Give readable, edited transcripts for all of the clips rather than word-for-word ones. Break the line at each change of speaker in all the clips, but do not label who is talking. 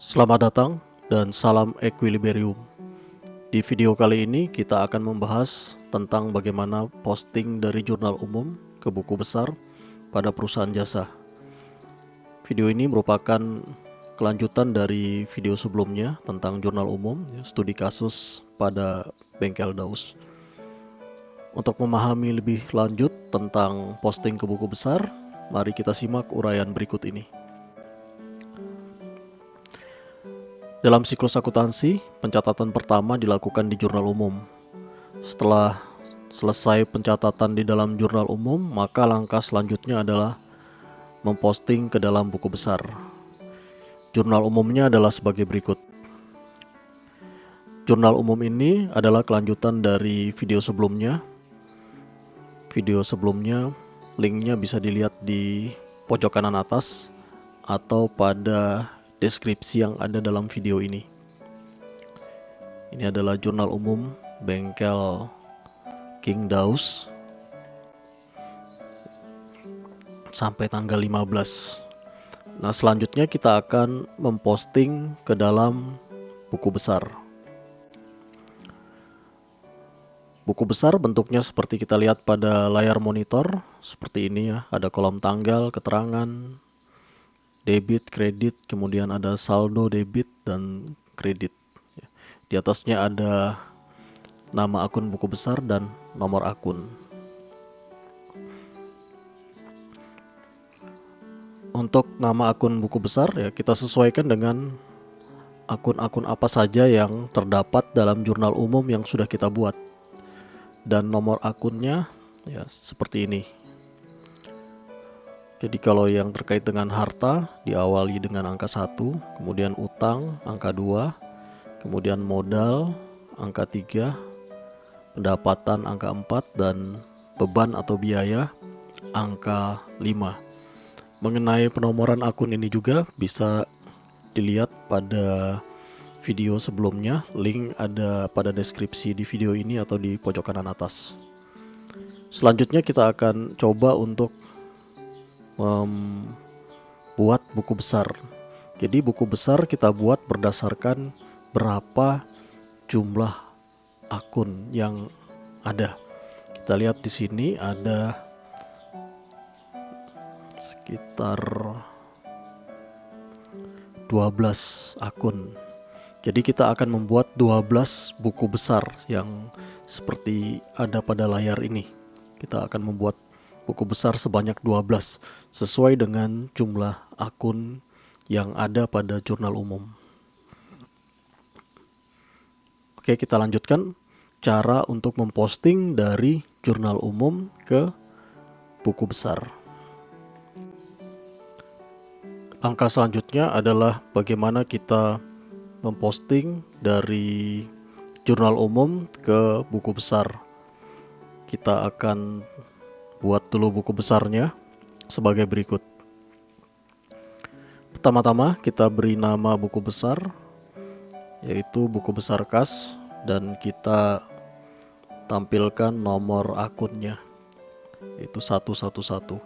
Selamat datang dan salam Equilibrium. Di video kali ini kita akan membahas tentang bagaimana posting dari jurnal umum ke buku besar pada perusahaan jasa. Video ini merupakan kelanjutan dari video sebelumnya tentang jurnal umum, studi kasus pada bengkel Daus. Untuk memahami lebih lanjut tentang posting ke buku besar, mari kita simak uraian berikut ini. Dalam siklus akuntansi, pencatatan pertama dilakukan di jurnal umum. Setelah selesai pencatatan di dalam jurnal umum, maka langkah selanjutnya adalah memposting ke dalam buku besar. Jurnal umumnya adalah sebagai berikut. Jurnal umum ini adalah kelanjutan dari video sebelumnya. Video sebelumnya, linknya bisa dilihat di pojok kanan atas atau pada deskripsi yang ada dalam video ini. Ini adalah jurnal umum bengkel King Daus sampai tanggal 15. Nah, selanjutnya kita akan memposting ke dalam buku besar. Buku besar bentuknya seperti kita lihat pada layar monitor, seperti ini ya. Ada kolom tanggal, keterangan, debit, kredit, kemudian ada saldo debit dan kredit. Di atasnya ada nama akun buku besar dan nomor akun. Untuk nama akun buku besar ya kita sesuaikan dengan akun-akun apa saja yang terdapat dalam jurnal umum yang sudah kita buat. Dan nomor akunnya ya seperti ini. Jadi kalau yang terkait dengan harta diawali dengan angka 1, kemudian utang angka 2, kemudian modal angka 3, pendapatan angka 4, dan beban atau biaya angka 5. Mengenai penomoran akun ini juga bisa dilihat pada video sebelumnya, link ada pada deskripsi di video ini atau di pojok kanan atas. Selanjutnya kita akan coba untuk membuat buku besar. Jadi buku besar kita buat berdasarkan berapa jumlah akun yang ada. Kita lihat di sini ada sekitar 12 akun. Jadi kita akan membuat 12 buku besar yang seperti ada pada layar ini. Kita akan membuat buku besar sebanyak 12 sesuai dengan jumlah akun yang ada pada jurnal umum. Oke, kita lanjutkan cara untuk memposting dari jurnal umum ke buku besar. Langkah selanjutnya adalah bagaimana kita memposting dari jurnal umum ke buku besar. Kita akan buat dulu buku besarnya sebagai berikut. Pertama-tama kita beri nama buku besar, yaitu buku besar kas, dan kita tampilkan nomor akunnya, yaitu 111.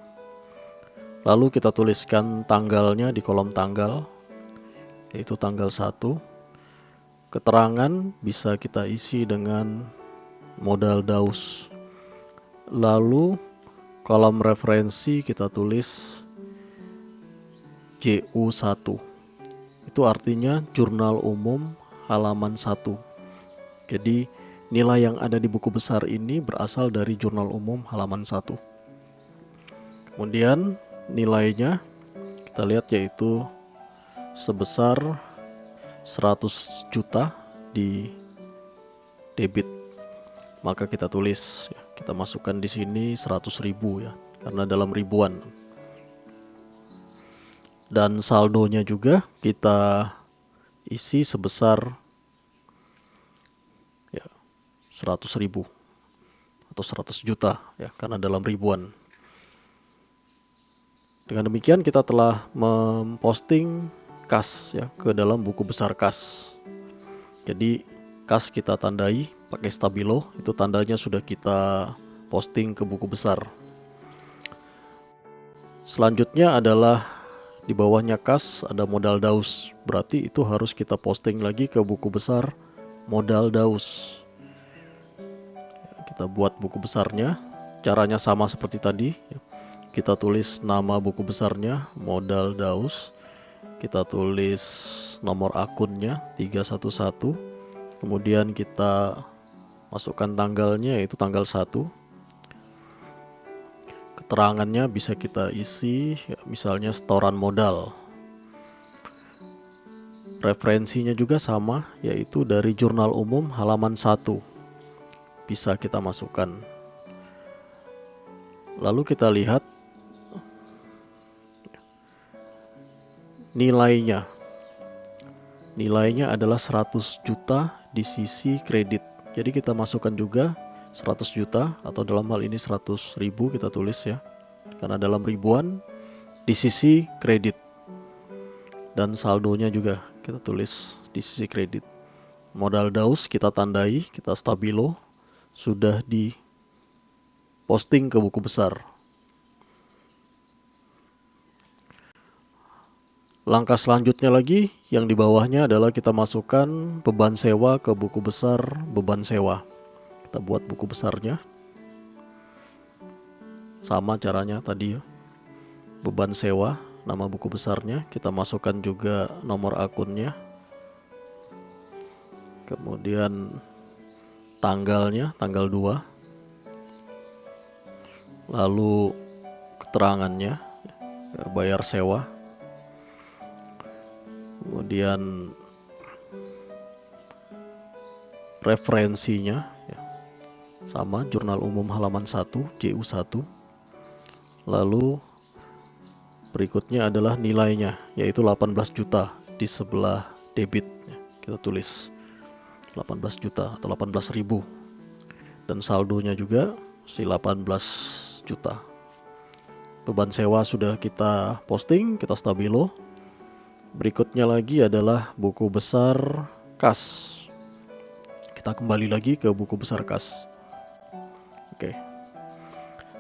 Lalu kita tuliskan tanggalnya di kolom tanggal, yaitu tanggal 1. Keterangan bisa kita isi dengan modal Daus. Lalu kolom referensi kita tulis JU1. Itu artinya jurnal umum halaman 1. Jadi nilai yang ada di buku besar ini berasal dari jurnal umum halaman 1. Kemudian nilainya kita lihat yaitu sebesar 100 juta di debit. Maka kita tulis ya, kita masukkan di sini 100.000 ya, karena dalam ribuan. Dan saldonya juga kita isi sebesar ya 100.000 atau 100 juta ya, karena dalam ribuan. Dengan demikian kita telah memposting kas ya ke dalam buku besar kas. Jadi kas kita tandai pakai stabilo, itu tandanya sudah kita posting ke buku besar. Selanjutnya adalah di bawahnya kas ada modal daus, berarti itu harus kita posting lagi ke buku besar modal daus. Kita buat buku besarnya, caranya sama seperti tadi. Kita tulis nama buku besarnya modal daus, kita tulis nomor akunnya 311, kemudian kita masukkan tanggalnya yaitu tanggal 1. Keterangannya bisa kita isi misalnya setoran modal. Referensinya juga sama, yaitu dari jurnal umum halaman 1. Bisa kita masukkan. Lalu kita lihat nilainya. Nilainya adalah 100 juta di sisi kredit. Jadi kita masukkan juga 100 juta atau dalam hal ini 100 ribu kita tulis ya. Karena dalam ribuan di sisi kredit. Dan saldonya juga kita tulis di sisi kredit. Modal daus kita tandai, kita stabilo, sudah di posting ke buku besar. Langkah selanjutnya lagi yang di bawahnya adalah kita masukkan beban sewa ke buku besar beban sewa. Kita buat buku besarnya. Sama caranya tadi ya. Beban sewa, nama buku besarnya, kita masukkan juga nomor akunnya. Kemudian tanggalnya, tanggal 2. Lalu keterangannya, bayar sewa. Kemudian referensinya ya, sama jurnal umum halaman 1 JU1. Lalu berikutnya adalah nilainya yaitu 18 juta di sebelah debit ya. Kita tulis 18 juta atau 18 ribu. Dan saldonya juga si 18 juta. Beban sewa sudah kita posting, kita stabilo. Berikutnya lagi adalah buku besar kas. Kita kembali lagi ke buku besar kas. Oke.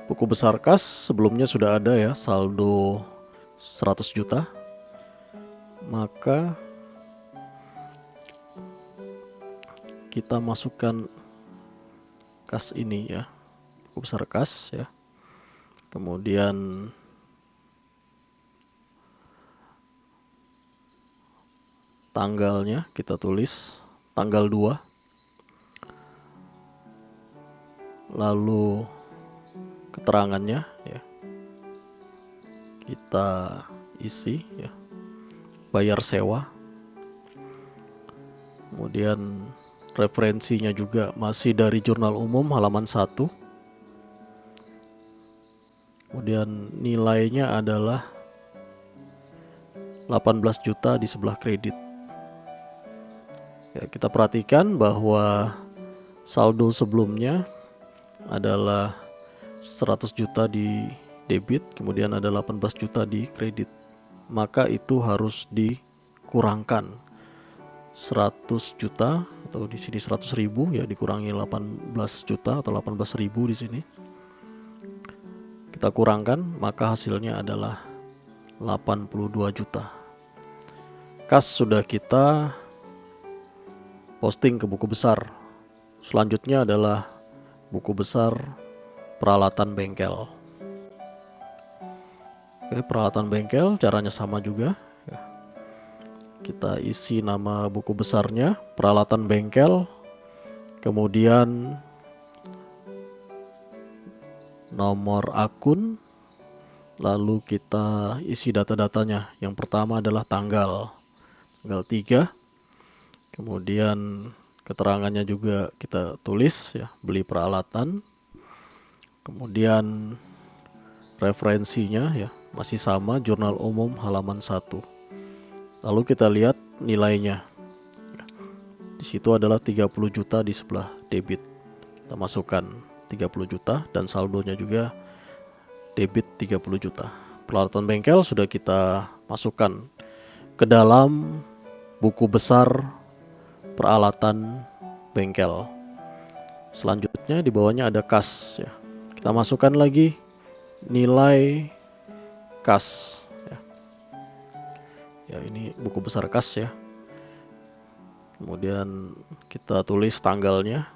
Buku besar kas sebelumnya sudah ada ya saldo 100 juta. Maka kita masukkan kas ini ya. Buku besar kas ya. Kemudian tanggalnya kita tulis tanggal 2. Lalu keterangannya ya kita isi ya. Bayar sewa. Kemudian referensinya juga masih dari jurnal umum halaman 1. Kemudian nilainya adalah 18 juta di sebelah kredit. Ya, kita perhatikan bahwa saldo sebelumnya adalah 100 juta di debit, kemudian ada 18 juta di kredit. Maka itu harus dikurangkan 100 juta atau di sini 100 ribu ya, dikurangi 18 juta atau 18 ribu di sini. Kita kurangkan, maka hasilnya adalah 82 juta. Kas sudah kita posting ke buku besar. Selanjutnya adalah buku besar peralatan bengkel. Oke, peralatan bengkel caranya sama juga. Kita isi nama buku besarnya, peralatan bengkel, kemudian nomor akun, lalu kita isi data-datanya. Yang pertama adalah tanggal 3. Kemudian keterangannya juga kita tulis ya, beli peralatan. Kemudian referensinya ya masih sama, jurnal umum halaman 1. Lalu kita lihat nilainya. Di situ adalah 30 juta di sebelah debit. Kita masukkan 30 juta dan saldonya juga debit 30 juta. Peralatan bengkel sudah kita masukkan ke dalam buku besar peralatan bengkel. Selanjutnya di bawahnya ada kas ya. Kita masukkan lagi nilai kas ya. Ya, ini buku besar kas ya. Kemudian kita tulis tanggalnya,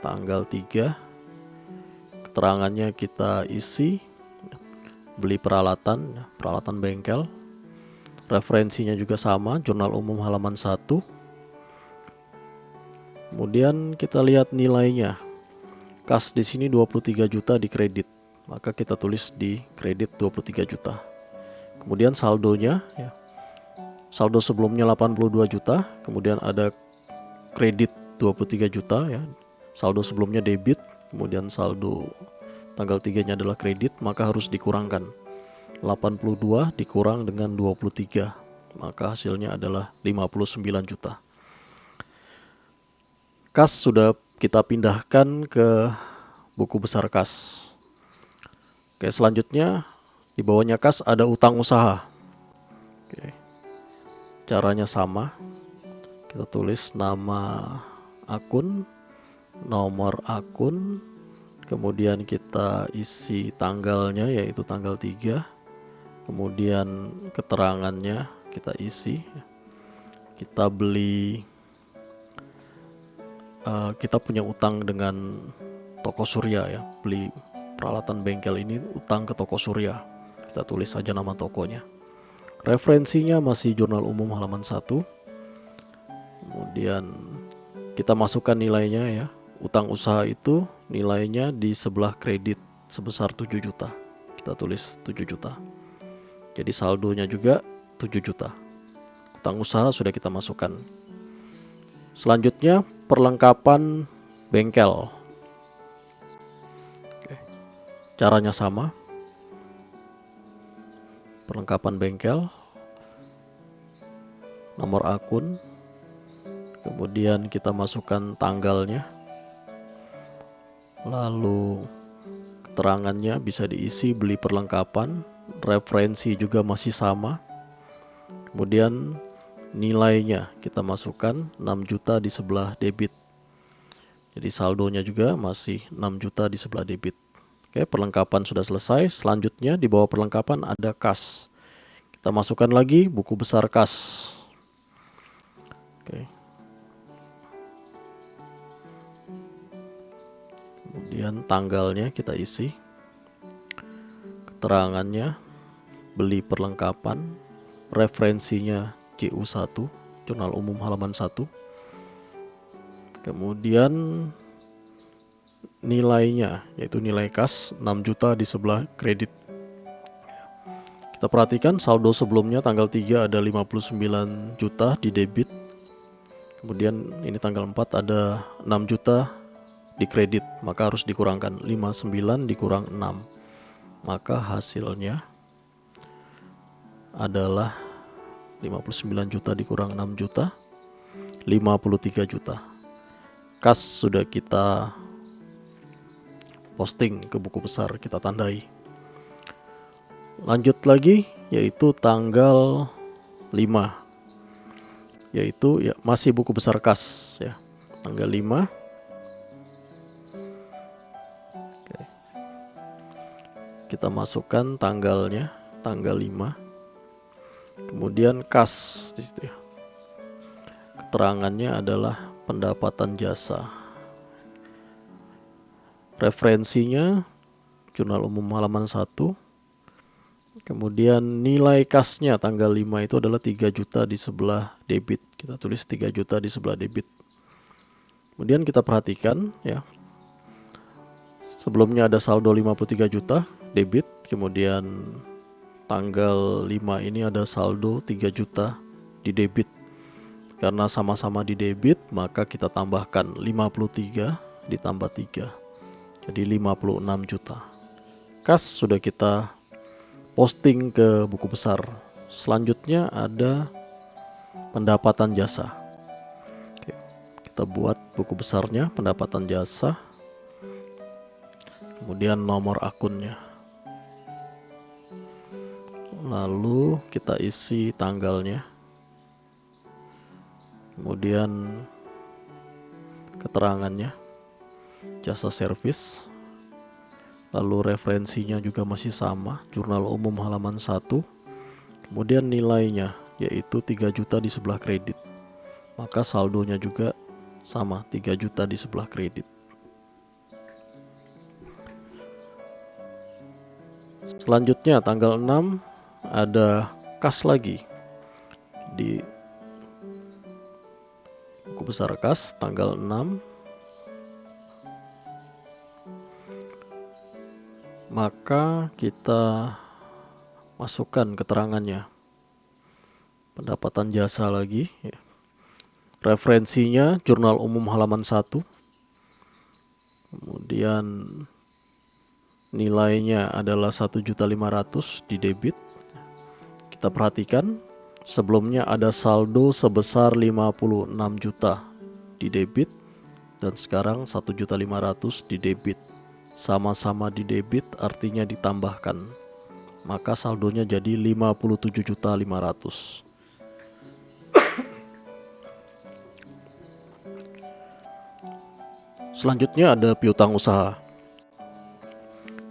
tanggal 3. Keterangannya kita isi, beli peralatan, peralatan bengkel. Referensinya juga sama, jurnal umum halaman 1. Kemudian kita lihat nilainya. Kas di sini 23 juta di kredit, maka kita tulis di kredit 23 juta. Kemudian saldonya ya. Saldo sebelumnya 82 juta, kemudian ada kredit 23 juta ya. Saldo sebelumnya debit, kemudian saldo tanggal 3-nya adalah kredit, maka harus dikurangkan. 82 dikurang dengan 23, maka hasilnya adalah 59 juta. Kas sudah kita pindahkan ke buku besar kas. Oke, selanjutnya di bawahnya kas ada utang usaha. Oke. Caranya sama, kita tulis nama akun, nomor akun, kemudian kita isi tanggalnya yaitu tanggal 3, kemudian keterangannya kita isi. Kita beli, kita punya utang dengan toko Surya ya, beli peralatan bengkel ini utang ke toko Surya, kita tulis saja nama tokonya. Referensinya masih jurnal umum halaman 1. Kemudian kita masukkan nilainya ya. Utang usaha itu nilainya di sebelah kredit sebesar 7 juta. Kita tulis 7 juta. Jadi saldonya juga 7 juta. Utang usaha sudah kita masukkan. Selanjutnya perlengkapan bengkel. Oke. Caranya sama. Perlengkapan bengkel, nomor akun, kemudian kita masukkan tanggalnya, lalu keterangannya bisa diisi beli perlengkapan, referensi juga masih sama, kemudian nilainya kita masukkan 6 juta di sebelah debit, jadi saldonya juga masih 6 juta di sebelah debit. Oke, perlengkapan sudah selesai. Selanjutnya di bawah perlengkapan ada kas. Kita masukkan lagi buku besar kas. Oke. Kemudian tanggalnya kita isi. Keterangannya beli perlengkapan. Referensinya CU1, jurnal umum halaman 1. Kemudian nilainya yaitu nilai kas 6 juta di sebelah kredit. Kita perhatikan saldo sebelumnya tanggal 3 ada 59 juta di debit. Kemudian ini tanggal 4 ada 6 juta di kredit, maka harus dikurangkan 59 dikurang 6. Maka hasilnya adalah 59 juta dikurang 6 juta, 53 juta. Kas sudah kita posting ke buku besar, kita tandai. Lanjut lagi yaitu tanggal 5, yaitu ya masih buku besar kas ya, tanggal 5. Oke. Kita masukkan tanggalnya, tanggal 5. Kemudian kas di situ ya. Keterangannya adalah pendapatan jasa. Referensinya jurnal umum halaman 1. Kemudian nilai kasnya tanggal 5 itu adalah 3 juta di sebelah debit. Kita tulis 3 juta di sebelah debit. Kemudian kita perhatikan ya. Sebelumnya ada saldo 53 juta debit, kemudian tanggal 5 ini ada saldo 3 juta di debit. Karena sama-sama di debit, maka kita tambahkan 53 ditambah 3. Jadi 56 juta. Kas sudah kita posting ke buku besar. Selanjutnya ada pendapatan jasa. Oke, kita buat buku besarnya, pendapatan jasa. Kemudian nomor akunnya. Lalu kita isi tanggalnya. Kemudian keterangannya, jasa servis. Lalu referensinya juga masih sama, jurnal umum halaman 1. Kemudian nilainya yaitu 3 juta di sebelah kredit. Maka saldonya juga sama, 3 juta di sebelah kredit. Selanjutnya tanggal 6 ada kas lagi. Di buku besar kas tanggal 6, maka kita masukkan keterangannya. Pendapatan jasa lagi, referensinya jurnal umum halaman 1, kemudian nilainya adalah 1.500.000 di debit. Kita perhatikan sebelumnya ada saldo sebesar 56 juta di debit dan sekarang 1.500.000 di debit. Sama-sama di debit artinya ditambahkan, maka saldonya jadi 57.500.000. Selanjutnya ada piutang usaha.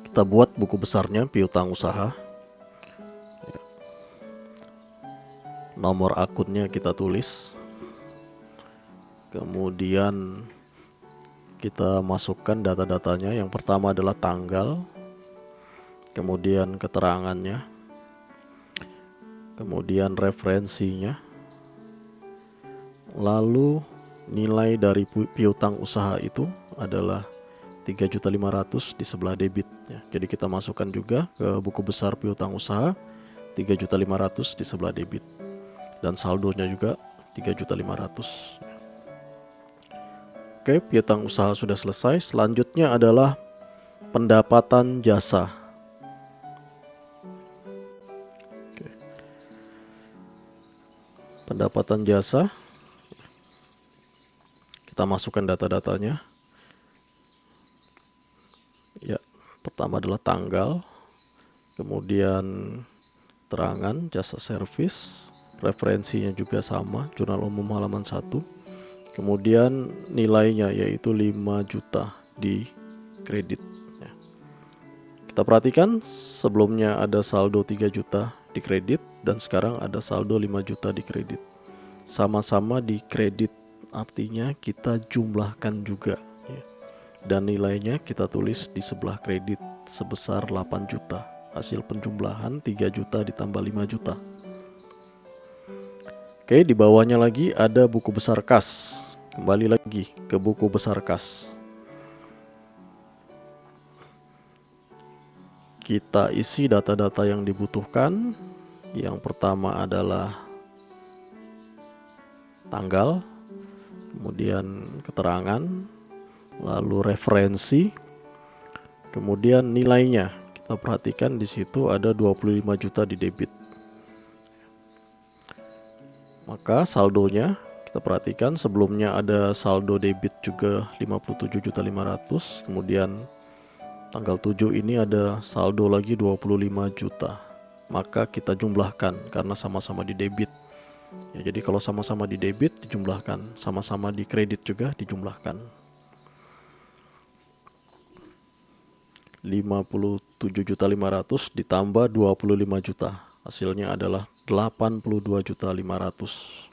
Kita buat buku besarnya piutang usaha. Nomor akunnya kita tulis. Kemudian kita masukkan data-datanya. Yang pertama adalah tanggal, kemudian keterangannya, kemudian referensinya, lalu nilai dari piutang usaha itu adalah 3.500.000 di sebelah debit ya. Jadi kita masukkan juga ke buku besar piutang usaha 3.500.000 di sebelah debit, dan saldonya juga 3.500.000. Oke, piutang usaha sudah selesai. Selanjutnya adalah pendapatan jasa. Oke. Pendapatan jasa, kita masukkan data-datanya. Ya, pertama adalah tanggal, kemudian keterangan jasa servis, referensinya juga sama, jurnal umum halaman 1. Kemudian nilainya yaitu 5 juta di kredit ya. Kita perhatikan sebelumnya ada saldo 3 juta di kredit dan sekarang ada saldo 5 juta di kredit. Sama-sama di kredit artinya kita jumlahkan juga ya. Dan nilainya kita tulis di sebelah kredit sebesar 8 juta. Hasil penjumlahan 3 juta ditambah 5 juta. Oke, di bawahnya lagi ada buku besar kas. Kembali lagi ke buku besar kas. Kita isi data-data yang dibutuhkan. Yang pertama adalah tanggal, kemudian keterangan, lalu referensi, kemudian nilainya. Kita perhatikan di situ ada 25 juta di debit. Maka saldonya kita perhatikan sebelumnya ada saldo debit juga 57.500.000, kemudian tanggal 7 ini ada saldo lagi 25 juta. Maka kita jumlahkan karena sama-sama di debit. Ya, jadi kalau sama-sama di debit dijumlahkan, sama-sama di kredit juga dijumlahkan. 57.500.000 ditambah 25 juta. Hasilnya adalah 82.500.000.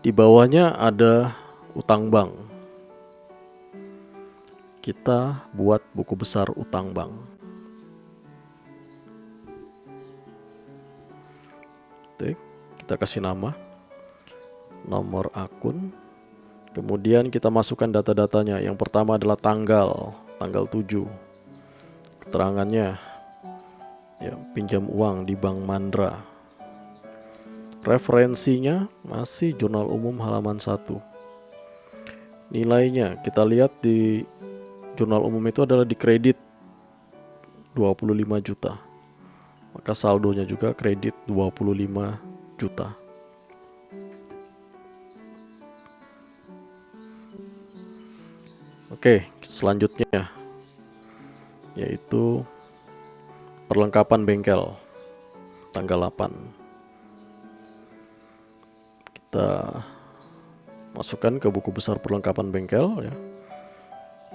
Di bawahnya ada utang bank. Kita buat buku besar utang bank. Oke, kita kasih nama, nomor akun, kemudian kita masukkan data-datanya. Yang pertama adalah tanggal 7. Keterangannya ya, pinjam uang di Bank Mandra. Referensinya masih jurnal umum halaman 1. Nilainya kita lihat di jurnal umum itu adalah di kredit 25 juta. Maka saldonya juga kredit 25 juta. Oke, selanjutnya yaitu perlengkapan bengkel tanggal 8. Kita masukkan ke buku besar perlengkapan bengkel ya.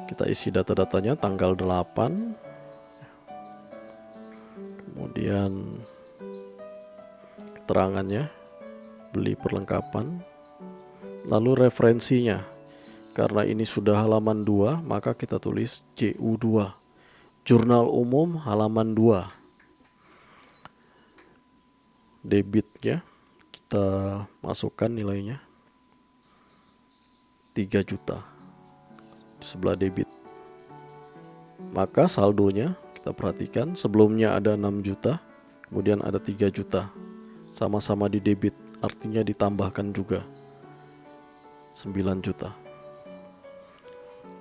Kita isi data-datanya tanggal 8. Kemudian keterangannya, beli perlengkapan, lalu referensinya. Karena ini sudah halaman 2, maka kita tulis JU2, Jurnal Umum halaman 2. Debitnya kita masukkan nilainya 3 juta di sebelah debit. Maka saldonya kita perhatikan, sebelumnya ada 6 juta, kemudian ada 3 juta. Sama-sama di debit, artinya ditambahkan juga 9 juta.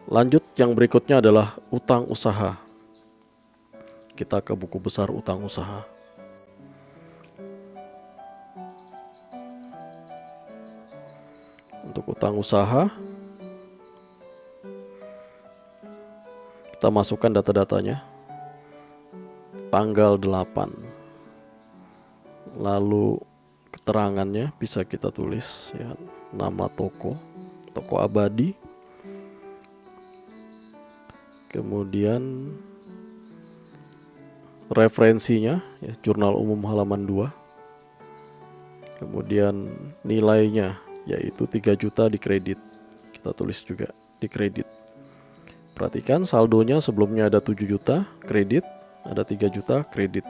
Lanjut, yang berikutnya adalah utang usaha. Kita ke buku besar utang usaha. Untuk utang usaha, kita masukkan data-datanya. Tanggal 8. Lalu keterangannya bisa kita tulis ya, nama toko abadi. Kemudian referensinya ya, Jurnal Umum halaman 2. Kemudian nilainya yaitu 3 juta di kredit. Kita tulis juga di kredit. Perhatikan saldonya, sebelumnya ada 7 juta kredit, ada 3 juta kredit.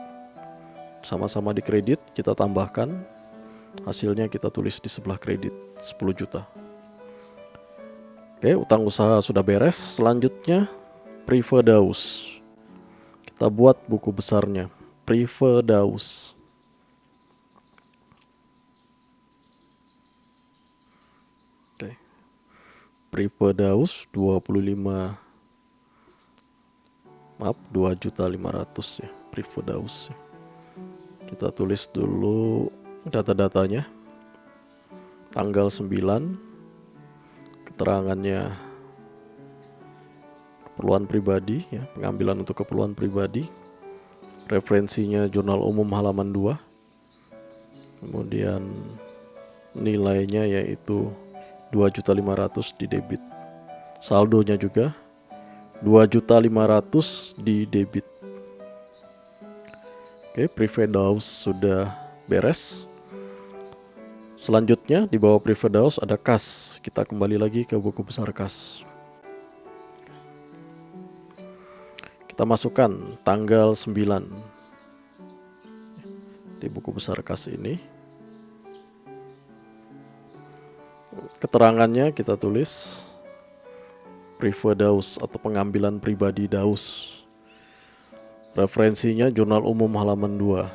Sama-sama di kredit, kita tambahkan, hasilnya kita tulis di sebelah kredit 10 juta. Oke, utang usaha sudah beres. Selanjutnya Privedaus. Kita buat buku besarnya, Privedaus. Oke. Privedaus 2.500.000 ya, Privedaus. Kita tulis dulu data-datanya. Tanggal 9, keterangannya keperluan pribadi ya, pengambilan untuk keperluan pribadi. Referensinya Jurnal Umum halaman 2. Kemudian nilainya yaitu 2.500.000 di debit. Saldonya juga 2.500.000 di debit. Oke, Privedaus sudah beres. Selanjutnya di bawah Privedaus ada kas. Kita kembali lagi ke buku besar kas. Kita masukkan tanggal 9 di buku besar kas ini. Keterangannya kita tulis Privedaus atau pengambilan pribadi Daus. Referensinya Jurnal Umum halaman 2.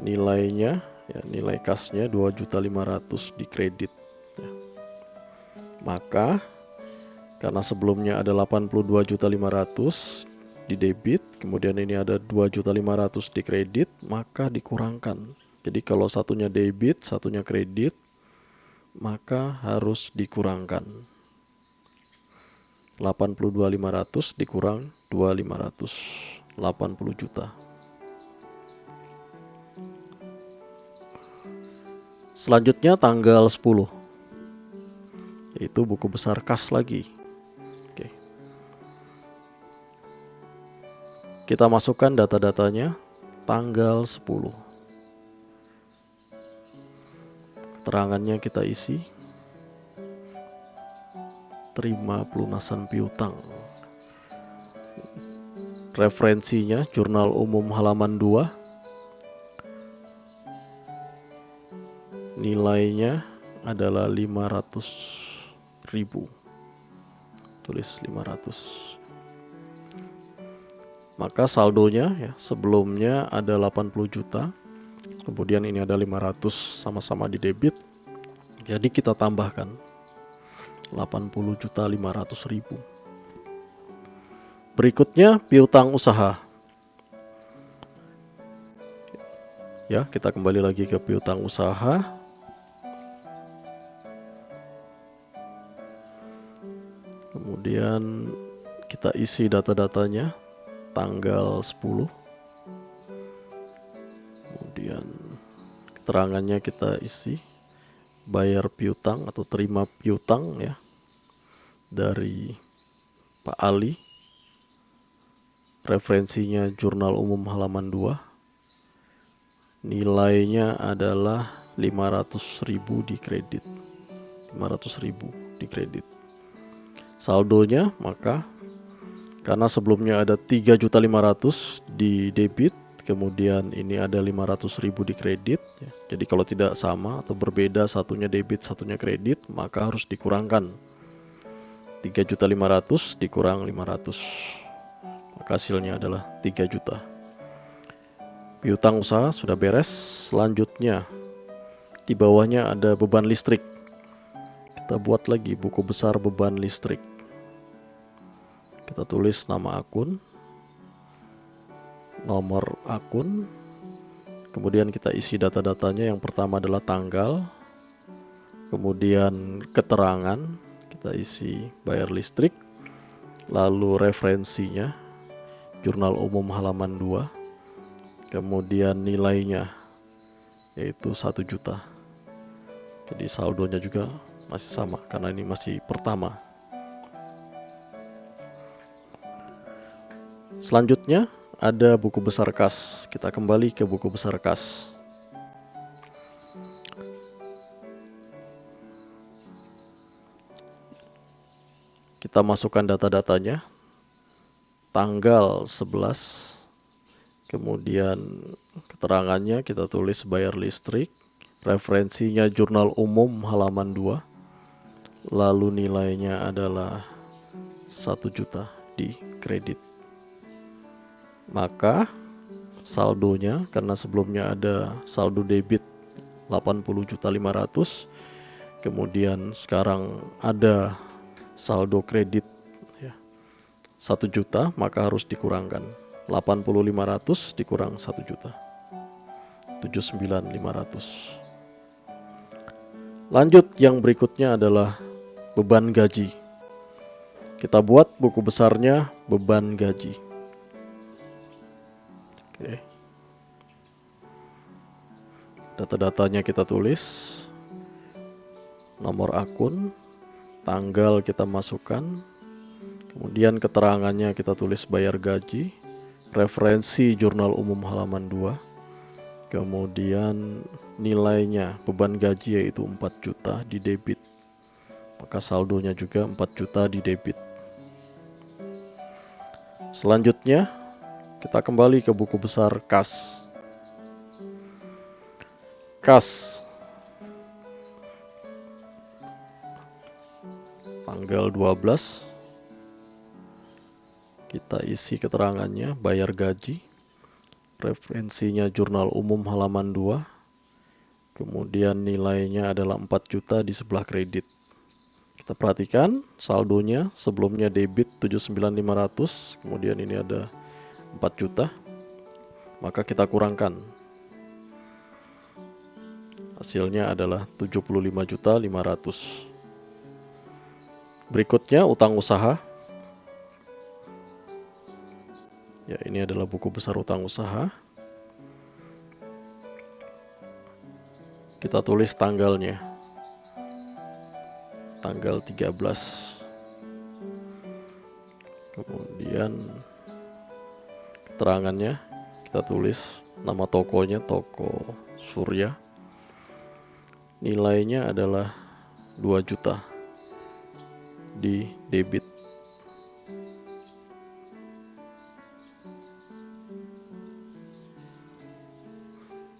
Nilainya ya, nilai kasnya 2.500.000 di kredit ya. Maka karena sebelumnya ada 82.500.000 di debit, kemudian ini ada 2.500.000 di kredit, maka dikurangkan. Jadi kalau satunya debit, satunya kredit, maka harus dikurangkan. 82.500 dikurang 2.500, 80 juta. Selanjutnya tanggal 10, yaitu buku besar kas lagi. Oke. Kita masukkan data-datanya. Tanggal 10, keterangannya kita isi. Terima pelunasan piutang. Referensinya Jurnal Umum halaman 2. Nilainya adalah 500.000. Tulis 500. Maka saldonya ya, sebelumnya ada 80 juta. Kemudian ini ada 500, sama-sama di debit. Jadi kita tambahkan 80.500.000. Berikutnya piutang usaha. Ya, kita kembali lagi ke piutang usaha. Kemudian kita isi data-datanya. Tanggal 10. Kemudian keterangannya kita isi. Bayar piutang atau terima piutang ya dari Pak Ali. referensinya jurnal umum halaman 2, nilainya adalah 500.000 di kredit. 500.000 di kredit. Saldonya, maka karena sebelumnya ada 3.500.000 di debit, kemudian ini ada 500.000 di kredit. Jadi kalau tidak sama atau berbeda, satunya debit satunya kredit, maka harus dikurangkan 3.500.000 dikurang 500, maka hasilnya adalah 3 juta. Piutang usaha sudah beres. Selanjutnya di bawahnya ada beban listrik. Kita buat lagi buku besar beban listrik. Kita tulis nama akun, nomor akun, kemudian kita isi data-datanya. Yang pertama adalah tanggal, kemudian keterangan, kita isi bayar listrik, lalu referensinya jurnal umum halaman 2, kemudian nilainya yaitu 1 juta. Jadi saldonya juga masih sama karena ini masih pertama. Selanjutnya ada buku besar kas. Kita kembali ke buku besar kas. Kita masukkan data-datanya. Tanggal 11, kemudian keterangannya kita tulis bayar listrik, referensinya jurnal umum halaman 2, lalu nilainya adalah 1 juta di kredit. Maka saldonya, karena sebelumnya ada saldo debit 80.500.000, kemudian sekarang ada saldo kredit 1 juta, maka harus dikurangkan 80.500 dikurang 1 juta, 79.500. Lanjut, yang berikutnya adalah beban gaji. Kita buat buku besarnya beban gaji. Oke. Data-datanya kita tulis, nomor akun, tanggal kita masukkan, kemudian keterangannya kita tulis bayar gaji, referensi jurnal umum halaman 2, kemudian nilainya beban gaji yaitu 4 juta di debit, maka saldonya juga 4 juta di debit. Selanjutnya kita kembali ke buku besar kas. Kas tanggal 12, kita isi keterangannya bayar gaji, referensinya jurnal umum halaman 2, kemudian nilainya adalah 4 juta di sebelah kredit. Kita perhatikan saldonya, sebelumnya debit 79.500, kemudian ini ada 4 juta, maka kita kurangkan. Hasilnya adalah 75.500.000. Berikutnya utang usaha. Ya, ini adalah buku besar utang usaha. Kita tulis tanggalnya. Tanggal 13. Kemudian keterangannya kita tulis nama tokonya, toko Surya. Nilainya adalah 2 juta di debit.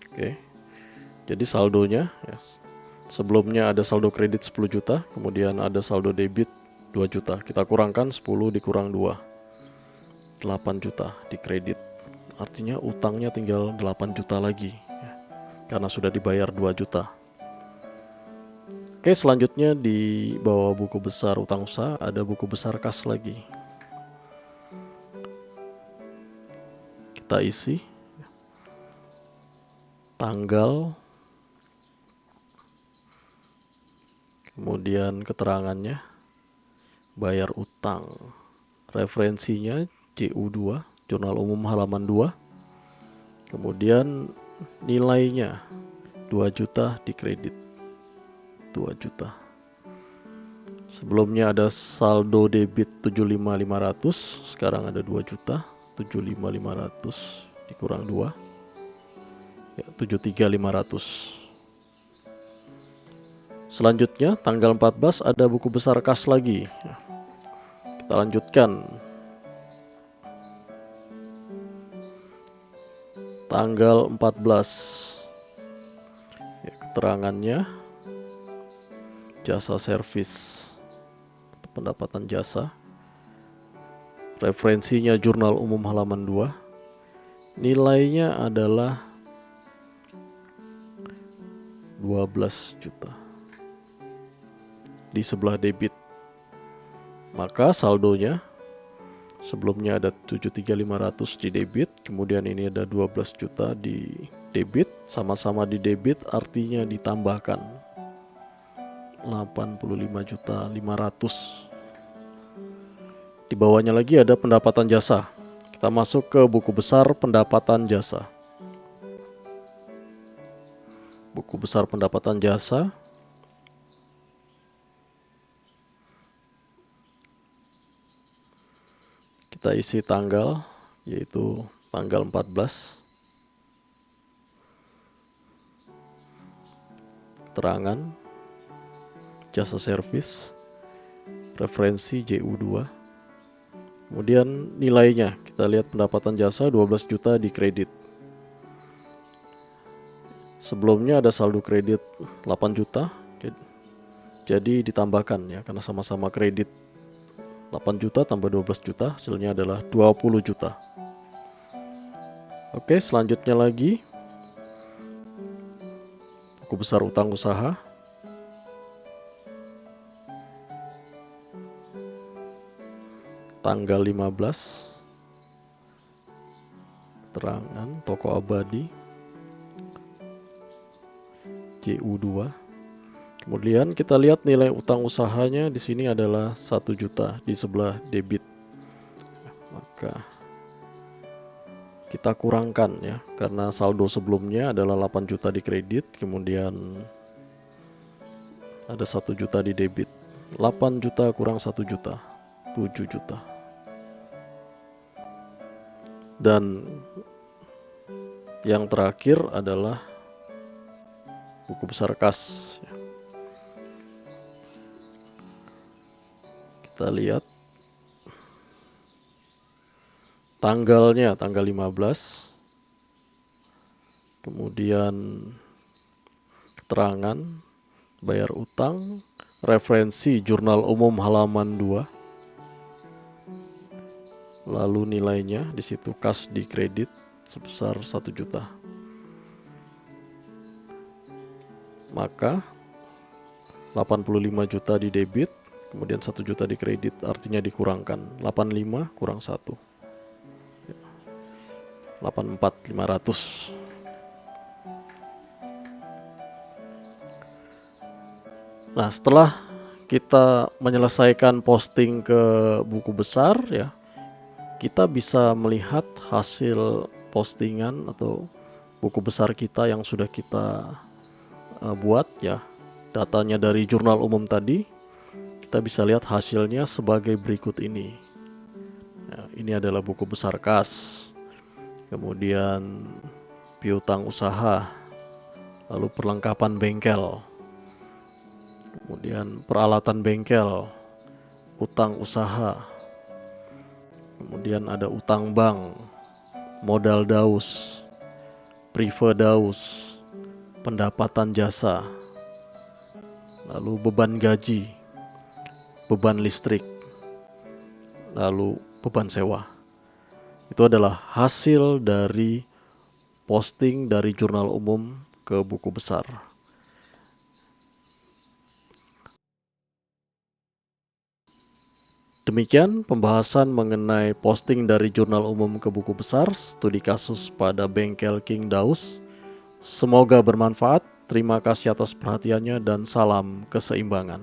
Oke. Jadi saldonya ya, sebelumnya ada saldo kredit 10 juta, kemudian ada saldo debit 2 juta. Kita kurangkan 10 dikurang 2, 8 juta di kredit. Artinya utangnya tinggal 8 juta lagi ya, karena sudah dibayar 2 juta. Oke, selanjutnya di bawah buku besar utang usaha ada buku besar kas lagi. Kita isi tanggal, kemudian keterangannya, bayar utang, referensinya JU2, jurnal umum halaman 2, kemudian nilainya 2 juta di kredit, 2 juta. Sebelumnya ada saldo debit 75.500, sekarang ada 2 juta, 75.500 dikurang 2 ya, 73.500. Selanjutnya tanggal 14 ada buku besar kas lagi ya. Kita lanjutkan. Tanggal 14 ya, keterangannya jasa servis, pendapatan jasa, referensinya jurnal umum halaman 2, nilainya adalah 12 juta di sebelah debit. Maka saldonya sebelumnya ada 73.500 di debit, kemudian ini ada 12 juta di debit, sama-sama di debit artinya ditambahkan 85.500.000. Di bawahnya lagi ada pendapatan jasa. Kita masuk ke buku besar pendapatan jasa. Buku besar pendapatan jasa. Kita isi tanggal, yaitu tanggal 14. Keterangan jasa servis, referensi JU2. Kemudian nilainya, kita lihat pendapatan jasa 12 juta di kredit. Sebelumnya ada saldo kredit 8 juta, jadi ditambahkan ya, karena sama-sama kredit 8 juta tambah 12 juta, hasilnya adalah 20 juta. Oke, selanjutnya lagi buku besar utang usaha. Tanggal 15. Keterangan toko abadi JU2. Kemudian kita lihat nilai utang usahanya di sini adalah 1 juta di sebelah debit. Maka kita kurangkan ya, karena saldo sebelumnya adalah 8 juta di kredit, kemudian ada 1 juta di debit. 8 juta kurang 1 juta, 7 juta. Dan yang terakhir adalah buku besar kas. Kita lihat tanggalnya, tanggal 15. Kemudian keterangan bayar utang, referensi jurnal umum halaman 2. Lalu nilainya di situ kas di kredit sebesar 1 juta. Maka 85 juta di debit, kemudian 1 juta di kredit, artinya dikurangkan 85 kurang 1. 84.500. Nah, setelah kita menyelesaikan posting ke buku besar ya, kita bisa melihat hasil postingan atau buku besar kita yang sudah kita buat ya. Datanya dari jurnal umum tadi, kita bisa lihat hasilnya sebagai berikut ini. Nah, ini adalah buku besar kas, kemudian piutang usaha, lalu perlengkapan bengkel, kemudian peralatan bengkel, utang usaha, kemudian ada utang bank, modal daus, prive daus, pendapatan jasa, lalu beban gaji, beban listrik, lalu beban sewa. Itu adalah hasil dari posting dari jurnal umum ke buku besar. Demikian pembahasan mengenai posting dari jurnal umum ke buku besar, studi kasus pada bengkel King Daus. Semoga bermanfaat. Terima kasih atas perhatiannya dan salam keseimbangan.